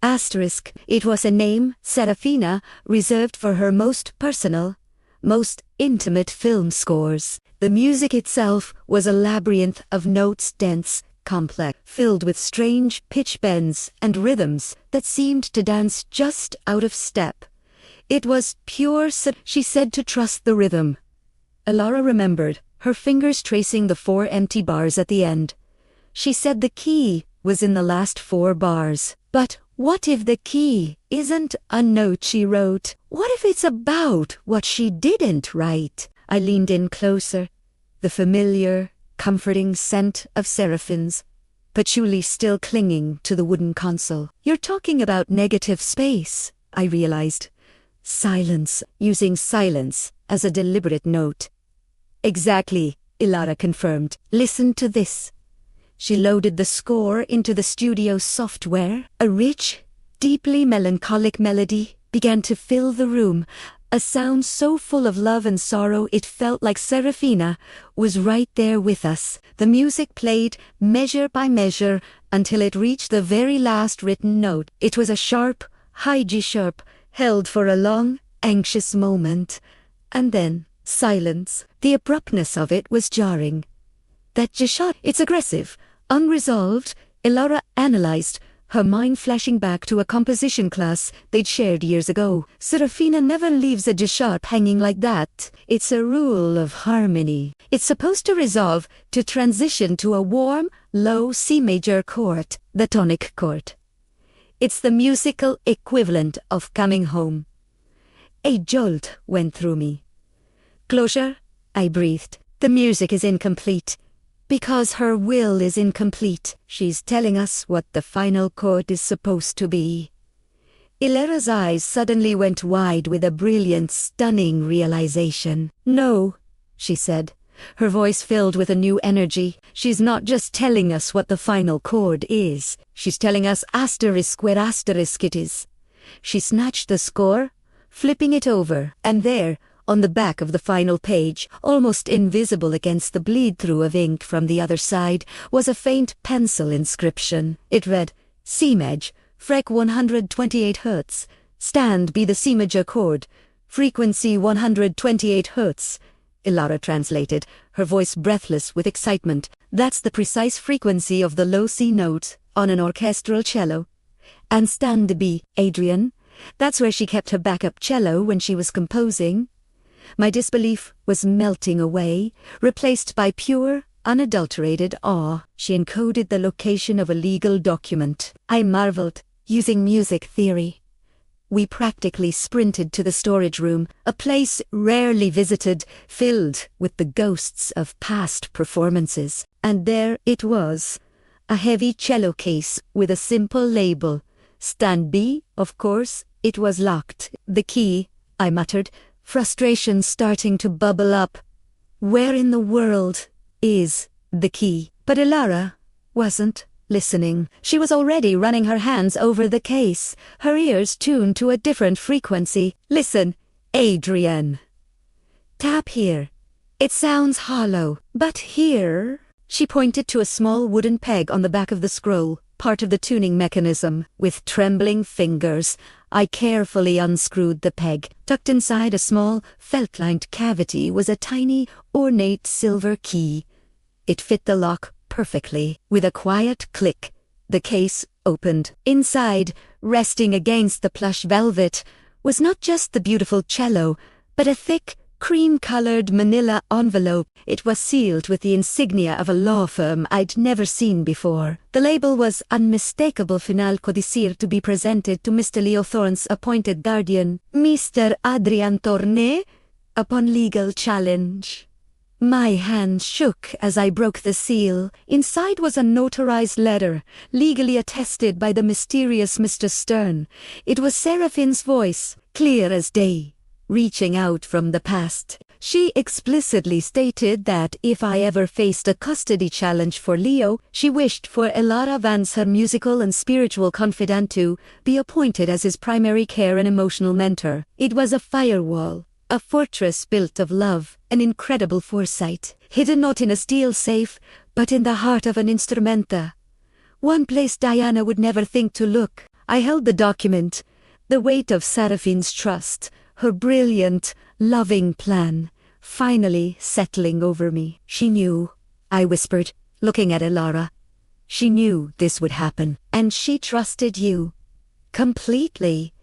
[SPEAKER 1] Asterisk. It was a name, Seraphina, reserved for her most personal, most intimate film scores. The music itself was a labyrinth of notes, dense, complex, filled with strange pitch bends and rhythms that seemed to dance just out of step. It was pure. She said to trust the rhythm. Elara remembered, her fingers tracing the 4 empty bars at the end. She said the key was in the last 4 bars. But what if the key isn't a note she wrote? What if it's about what she didn't write? I leaned in closer, the familiar, comforting scent of Seraphine's, patchouli still clinging to the wooden console. "You're talking about negative space," I realized. Silence, using silence as a deliberate note. "Exactly," Elara confirmed. "Listen to this." She loaded the score into the studio software. A rich, deeply melancholic melody began to fill the room, a sound so full of love and sorrow it felt like Seraphina was right there with us. The music played measure by measure until it reached the very last written note. It was a sharp, high G sharp, held for a long, anxious moment, and then silence. The abruptness of it was jarring. That G sharp, it's aggressive, unresolved, Elara analyzed, her mind flashing back to a composition class they'd shared years ago. Seraphina never leaves a G sharp hanging like that. It's a rule of harmony. It's supposed to resolve, to transition to a warm, low C major chord, the tonic chord. It's the musical equivalent of coming home. A jolt went through me. "Closure," I breathed. "The music is incomplete. Because her will is incomplete. She's telling us what the final chord is supposed to be." Elara's eyes suddenly went wide with a brilliant, stunning realization. "No," she said, her voice filled with a new energy. "She's not just telling us what the final chord is. She's telling us asterisk where asterisk it is." She snatched the score, flipping it over, and there, on the back of the final page, almost invisible against the bleed-through of ink from the other side, was a faint pencil inscription. It read, C Maj, Frec 128 Hz, stand be the C major chord, frequency 128 Hz. Elara translated, her voice breathless with excitement. "That's the precise frequency of the low C note on an orchestral cello. And stand be, Adrian, that's where she kept her backup cello when she was composing." My disbelief was melting away, replaced by pure, unadulterated awe. She encoded the location of a legal document. I marveled, using music theory. We practically sprinted to the storage room, a place rarely visited, filled with the ghosts of past performances. And there it was, a heavy cello case with a simple label. Stand B, of course, it was locked. "The key," I muttered, frustration starting to bubble up. Where in the world is the key? But Elara wasn't listening. She was already running her hands over the case, her ears tuned to a different frequency. "Listen, Adrian. Tap here. It sounds hollow, but here." She pointed to a small wooden peg on the back of the scroll, part of the tuning mechanism. With trembling fingers, I carefully unscrewed the peg. Tucked inside a small, felt-lined cavity was a tiny, ornate silver key. It fit the lock perfectly. With a quiet click, The case opened. Inside, resting against the plush velvet, was not just the beautiful cello, but a thick, cream-colored manila envelope. It was sealed with the insignia of a law firm I'd never seen before. The label was unmistakable final codicil to be presented to Mr. Leo Thorne's appointed guardian, Mr. Adrian Thorne, upon legal challenge. My hand shook as I broke the seal. Inside was a notarized letter, legally attested by the mysterious Mr. Stern. It was Seraphina's voice, clear as day, reaching out from the past. She explicitly stated that if I ever faced a custody challenge for Leo, she wished for Elara Vance, her musical and spiritual confidant, to be appointed as his primary care and emotional mentor. It was a firewall, a fortress built of love and incredible foresight, hidden not in a steel safe, but in the heart of an instrumenta. One place Diana would never think to look. I held the document, the weight of Seraphina's trust, her brilliant, loving plan, finally settling over me. She knew, I whispered, looking at Elara. She knew this would happen, and she trusted you. Completely.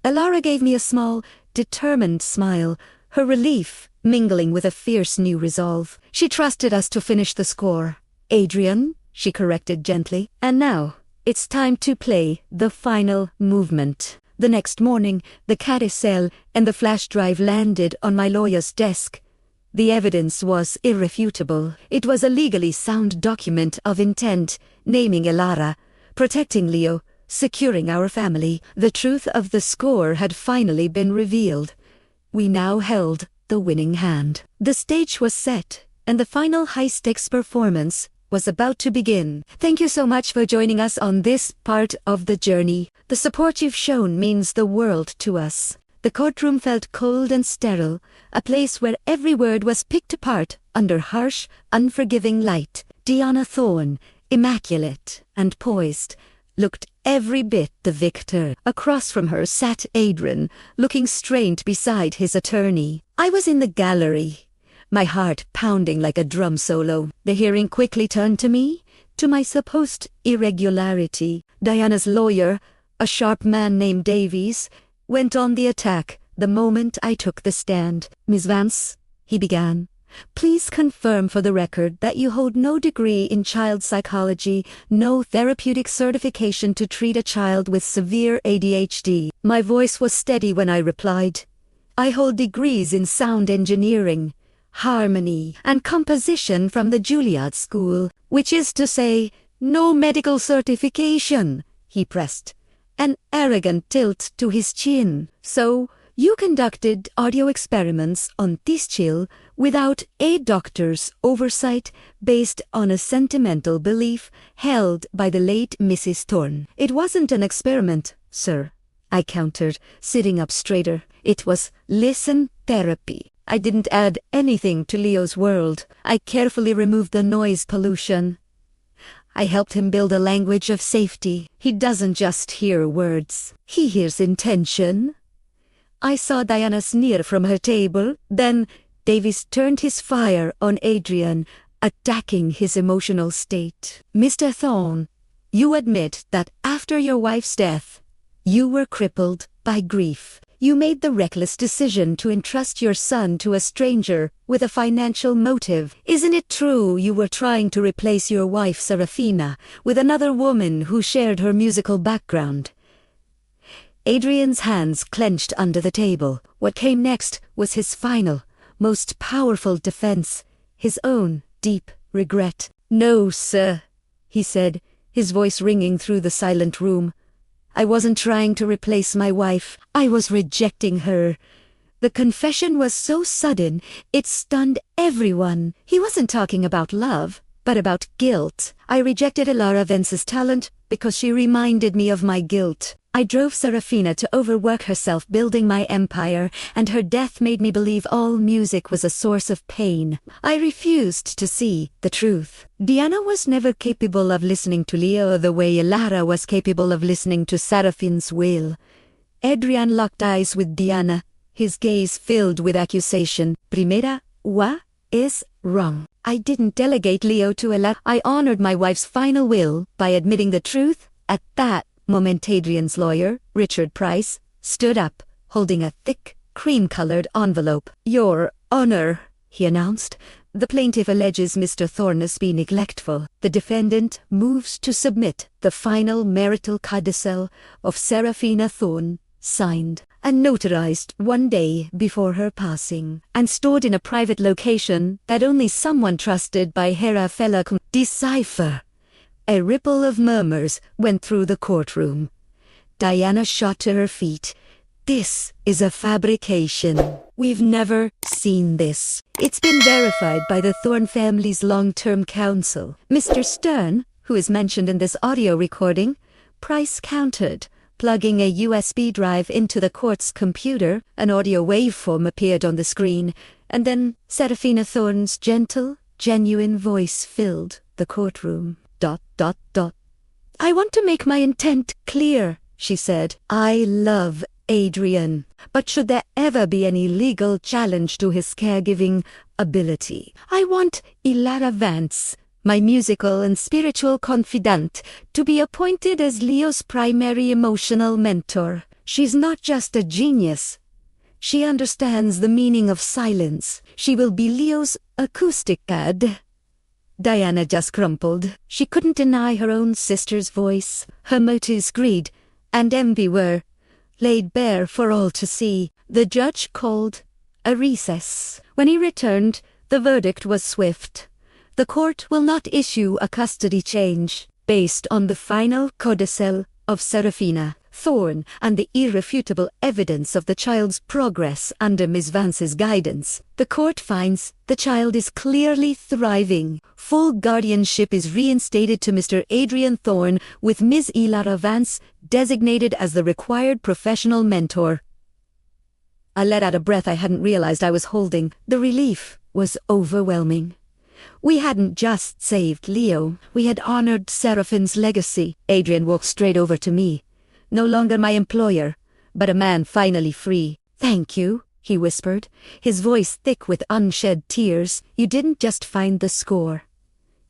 [SPEAKER 1] Elara gave me a small, determined smile, her relief mingling with a fierce new resolve. She trusted us to finish the score. Adrian, she corrected gently, and now, it's time to play the final movement. The next morning, the carousel and the flash drive landed on my lawyer's desk. The evidence was irrefutable. It was a legally sound document of intent, naming Elara, protecting Leo, securing our family. The truth of the score had finally been revealed. We now held the winning hand. The stage was set, and the final high-stakes performance was about to begin. Thank you so much for joining us on this part of the journey. The support you've shown means the world to us. The courtroom felt cold and sterile, a place where every word was picked apart under harsh, unforgiving light. Diana Thorne, immaculate and poised, looked every bit the victor. Across from her sat Adrian, looking strained beside his attorney. I was in the gallery, my heart pounding like a drum solo. The hearing quickly turned to me, to my supposed irregularity. Diana's lawyer, a sharp man named Davies, went on the attack the moment I took the stand. Miss Vance, he began, please confirm for the record that you hold no degree in child psychology, no therapeutic certification to treat a child with severe ADHD. My voice was steady when I replied, I hold degrees in sound engineering, harmony, and composition from the Juilliard School, which is to say, no medical certification, he pressed, an arrogant tilt to his chin. So, you conducted audio experiments on this child without a doctor's oversight based on a sentimental belief held by the late Mrs. Thorne. It wasn't an experiment, sir, I countered, sitting up straighter. It was listen therapy. I didn't add anything to Leo's world. I carefully removed the noise pollution. I helped him build a language of safety. He doesn't just hear words. He hears intention. I saw Diana sneer from her table. Then Davies turned his fire on Adrian, attacking his emotional state. Mr. Thorne, you admit that after your wife's death, you were crippled by grief. You made the reckless decision to entrust your son to a stranger with a financial motive. Isn't it true you were trying to replace your wife Seraphina with another woman who shared her musical background? Adrian's hands clenched under the table. What came next was his final, most powerful defense, his own deep regret. No, sir, he said, his voice ringing through the silent room. I wasn't trying to replace my wife. I was rejecting her. The confession was so sudden, it stunned everyone. He wasn't talking about love, but about guilt. I rejected Elara Vance's talent because she reminded me of my guilt. I drove Seraphina to overwork herself building my empire, and her death made me believe all music was a source of pain. I refused to see the truth. Diana was never capable of listening to Leo the way Elara was capable of listening to Seraphina's will. Adrian locked eyes with Diana, his gaze filled with accusation. Primera, wa is wrong. I didn't delegate Leo to Elara. I honored my wife's final will by admitting the truth. At that moment, Adrian's lawyer, Richard Price, stood up, holding a thick, cream-colored envelope. "Your Honor," he announced, "the plaintiff alleges Mr. Thorne has been neglectful. The defendant moves to submit the final marital codicil of Seraphina Thorne, signed and notarized one day before her passing, and stored in a private location that only someone trusted by Hera Fella could decipher." A ripple of murmurs went through the courtroom. Diana shot to her feet. "This is a fabrication. We've never seen this. It's been verified by the Thorne family's long-term counsel, Mr. Stern, who is mentioned in this audio recording." Price countered. Plugging a USB drive into the court's computer, an audio waveform appeared on the screen, and then Seraphina Thorne's gentle, genuine voice filled the courtroom. ... "I want to make my intent clear," she said. "I love Adrian, but should there ever be any legal challenge to his caregiving ability, I want Elara Vance, my musical and spiritual confidant, to be appointed as Leo's primary emotional mentor. She's not just a genius. She understands the meaning of silence. She will be Leo's acoustic guide." Diana just crumpled. She couldn't deny her own sister's voice. Her motives, greed and envy, were laid bare for all to see. The judge called a recess. When he returned, the verdict was swift. The court will not issue a custody change based on the final codicil of Seraphina Thorne and the irrefutable evidence of the child's progress under Ms. Vance's guidance. The court finds the child is clearly thriving. Full guardianship is reinstated to Mr. Adrian Thorne, with Ms. Elara Vance designated as the required professional mentor. I let out a breath I hadn't realized I was holding. The relief was overwhelming. We hadn't just saved Leo, we had honored Seraphine's legacy. Adrian walked straight over to me. No longer my employer, but a man finally free. "Thank you," he whispered, his voice thick with unshed tears. "You didn't just find the score.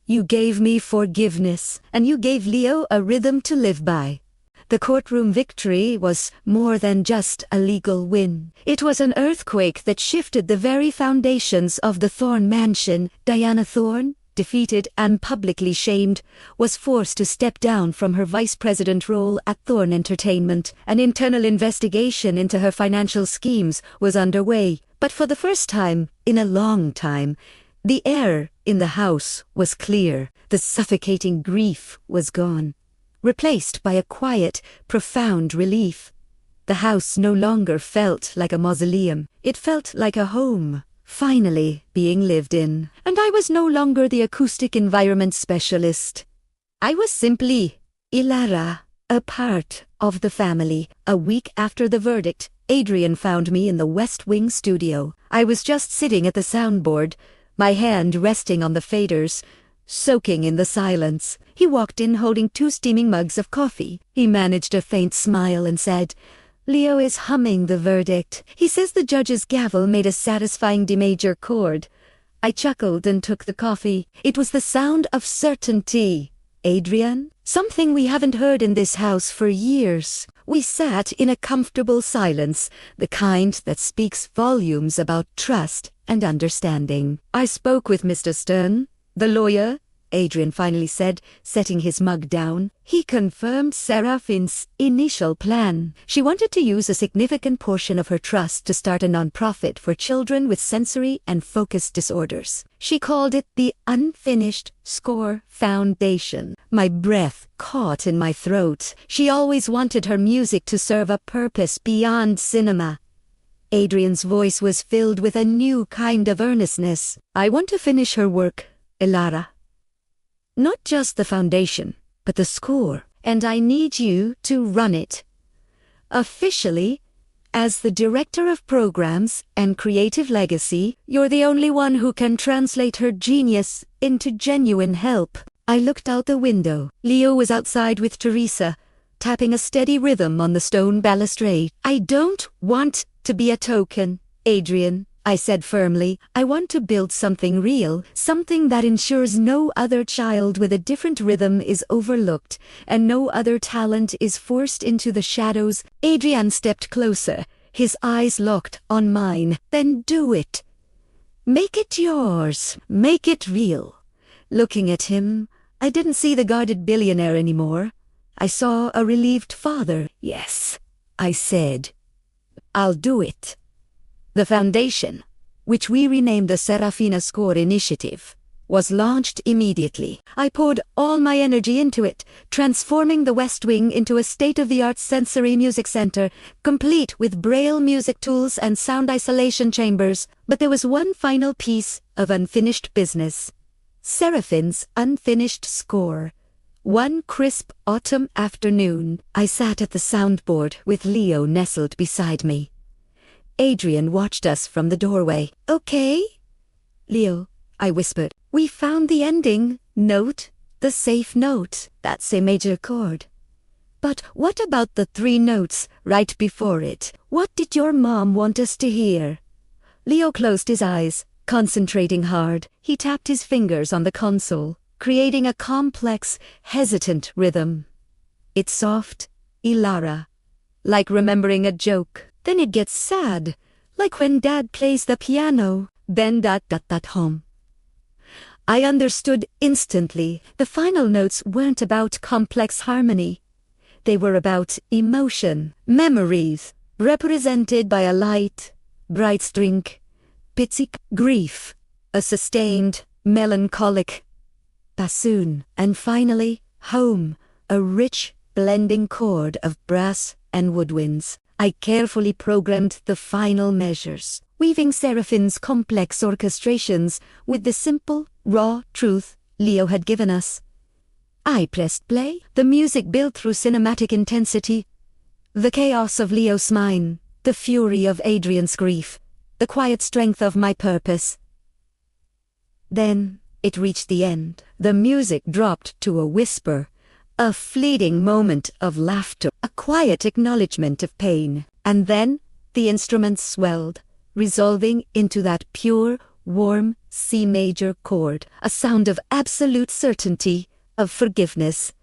[SPEAKER 1] You gave me forgiveness, and you gave Leo a rhythm to live by." The courtroom victory was more than just a legal win. It was an earthquake that shifted the very foundations of the Thorne mansion. Diana Thorne, defeated and publicly shamed, was forced to step down from her vice president role at Thorne Entertainment. An internal investigation into her financial schemes was underway, but for the first time in a long time, the air in the house was clear. The suffocating grief was gone, replaced by a quiet, profound relief. The house no longer felt like a mausoleum. It felt like a home, finally being lived in. And I was no longer the acoustic environment specialist. I was simply Elara, a part of the family. A week after the verdict, Adrian found me in the West Wing studio. I was just sitting at the soundboard, my hand resting on the faders, soaking in the silence. He walked in holding 2 steaming mugs of coffee. He managed a faint smile and said, "Leo is humming the verdict. He says the judge's gavel made a satisfying D major chord." I chuckled and took the coffee. It was the sound of certainty. "Adrian?" Something we haven't heard in this house for years. We sat in a comfortable silence, the kind that speaks volumes about trust and understanding. "I spoke with Mr. Stern, the lawyer," Adrian finally said, setting his mug down. "He confirmed Seraphine's initial plan. She wanted to use a significant portion of her trust to start a nonprofit for children with sensory and focus disorders. She called it the Unfinished Score Foundation." My breath caught in my throat. She always wanted her music to serve a purpose beyond cinema. Adrian's voice was filled with a new kind of earnestness. "I want to finish her work, Elara. Not just the foundation, but the score. And I need you to run it. Officially, as the Director of Programs and Creative Legacy, you're the only one who can translate her genius into genuine help." I looked out the window. Leo was outside with Teresa, tapping a steady rhythm on the stone balustrade. "I don't want to be a token, Adrian," I said firmly. I want to build something real, something that ensures no other child with a different rhythm is overlooked, and no other talent is forced into the shadows. Adrian stepped closer, his eyes locked on mine. Then do it. Make it yours. Make it real. Looking at him, I didn't see the guarded billionaire anymore. I saw a relieved father. Yes, I said. I'll do it. The foundation, which we renamed the Seraphina Score Initiative, was launched immediately. I poured all my energy into it, transforming the West Wing into a state-of-the-art sensory music center, complete with braille music tools and sound isolation chambers. But there was one final piece of unfinished business. Seraphine's unfinished score. One crisp autumn afternoon, I sat at the soundboard with Leo nestled beside me. Adrian watched us from the doorway. Okay? Leo, I whispered. We found the ending note, the safe note. That's a major chord. But what about the 3 notes right before it? What did your mom want us to hear? Leo closed his eyes, concentrating hard. He tapped his fingers on the console, creating a complex, hesitant rhythm. It's soft, Elara, like remembering a joke. Then it gets sad, like when Dad plays the piano. Then home. I understood instantly. The final notes weren't about complex harmony. They were about emotion, memories, represented by a light, bright string, pitzik, grief, a sustained, melancholic bassoon, and finally, home, a rich, blending chord of brass and woodwinds. I carefully programmed the final measures, weaving Seraphine's complex orchestrations with the simple, raw truth Leo had given us. I pressed play. The music built through cinematic intensity. The chaos of Leo's mind, the fury of Adrian's grief, the quiet strength of my purpose. Then it reached the end. The music dropped to a whisper. A fleeting moment of laughter, a quiet acknowledgement of pain, and then the instruments swelled, resolving into that pure, warm C major chord, a sound of absolute certainty, of forgiveness.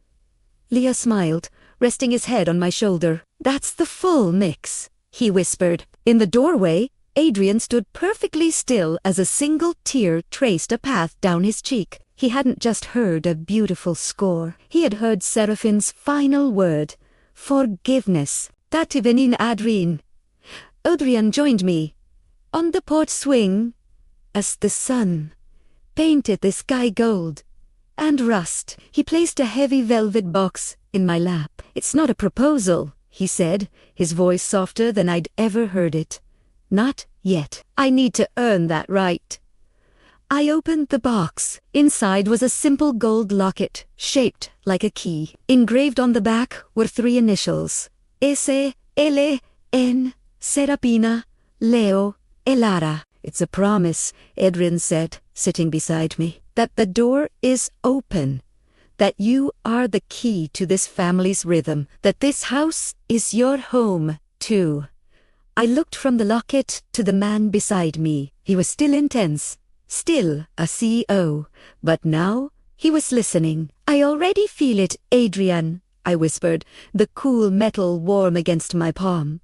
[SPEAKER 1] Leo smiled, resting his head on my shoulder. That's the full mix, he whispered. In the doorway, Adrian stood perfectly still as a single tear traced a path down his cheek. He hadn't just heard a beautiful score. He had heard Seraphine's final word, forgiveness. That evening, Adrian joined me on the porch swing as the sun painted the sky gold and rust. He placed a heavy velvet box in my lap. It's not a proposal, he said, his voice softer than I'd ever heard it. Not yet. I need to earn that right. I opened the box. Inside was a simple gold locket, shaped like a key. Engraved on the back were 3 initials. S-L-N, Seraphina, Leo, Elara. It's a promise, Adrian said, sitting beside me, that the door is open, that you are the key to this family's rhythm, that this house is your home, too. I looked from the locket to the man beside me. He was still intense. Still a CEO, but now he was listening. I already feel it, Adrian, I whispered, the cool metal warm against my palm.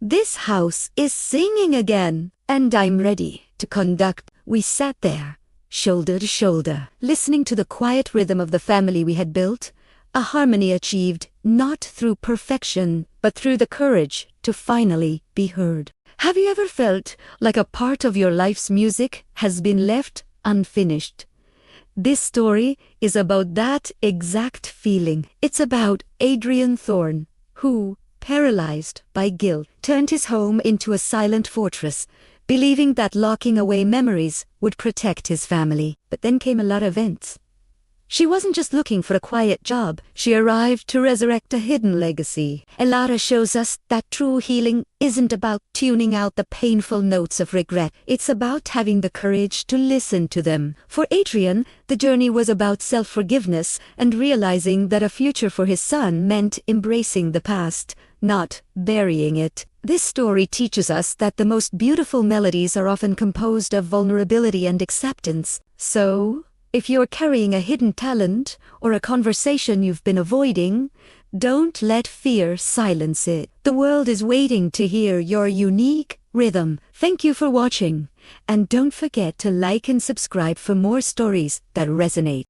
[SPEAKER 1] This house is singing again, and I'm ready to conduct. We sat there, shoulder to shoulder, listening to the quiet rhythm of the family we had built, a harmony achieved not through perfection, but through the courage to finally be heard. Have you ever felt like a part of your life's music has been left unfinished? This story is about that exact feeling. It's about Adrian Thorne, who, paralyzed by guilt, turned his home into a silent fortress, believing that locking away memories would protect his family. But then came Elara Vance. She wasn't just looking for a quiet job. She arrived to resurrect a hidden legacy. Elara shows us that true healing isn't about tuning out the painful notes of regret. It's about having the courage to listen to them. For Adrian, the journey was about self-forgiveness and realizing that a future for his son meant embracing the past, not burying it. This story teaches us that the most beautiful melodies are often composed of vulnerability and acceptance. So, if you're carrying a hidden talent or a conversation you've been avoiding, don't let fear silence it. The world is waiting to hear your unique rhythm. Thank you for watching, and don't forget to like and subscribe for more stories that resonate.